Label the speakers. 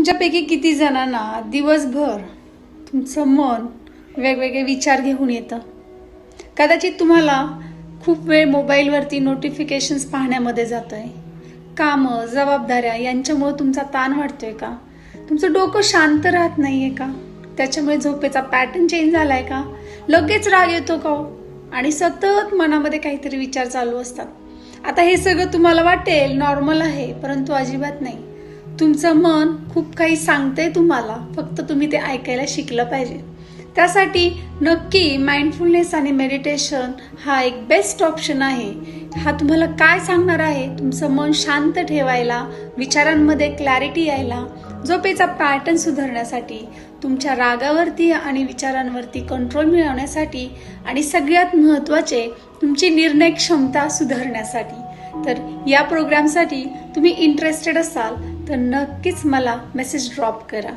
Speaker 1: तुमच्यापैकी किती जणांना दिवसभर तुमचं मन वेगवेगळे विचार घेऊन येतं? कदाचित तुम्हाला खूप वेळ मोबाईलवरती नोटिफिकेशन्स पाहण्यामध्ये जातोय. कामं, जबाबदाऱ्या यांच्यामुळे तुमचा ताण वाढतोय का? तुमचं डोकं शांत राहत नाहीये का? त्याच्यामुळे झोपेचा पॅटर्न चेंज झालाय का? लगेच राग येतो का हो? आणि सतत मनामध्ये काहीतरी विचार चालू असतात. आता हे सगळं तुम्हाला वाटेल नॉर्मल आहे, परंतु अजिबात नाही. तुमचं मन खूप काही सांगतंय तुम्हाला, फक्त तुम्ही ते ऐकायला शिकलं पाहिजे. त्यासाठी नक्की माइंडफुलनेस आणि मेडिटेशन हा एक बेस्ट ऑप्शन आहे. हा तुम्हाला काय सांगणार आहे? तुमचं मन शांत ठेवायला, विचारांमध्ये क्लॅरिटी यायला, झोपेचा पॅटर्न सुधारण्यासाठी, तुमच्या रागावरती आणि विचारांवरती कंट्रोल मिळवण्यासाठी आणि सगळ्यात महत्त्वाचे तुमची निर्णय क्षमता सुधारण्यासाठी. तर या प्रोग्रामसाठी तुम्ही इंटरेस्टेड असाल तर नक्कीच मला मेसेज ड्रॉप करा.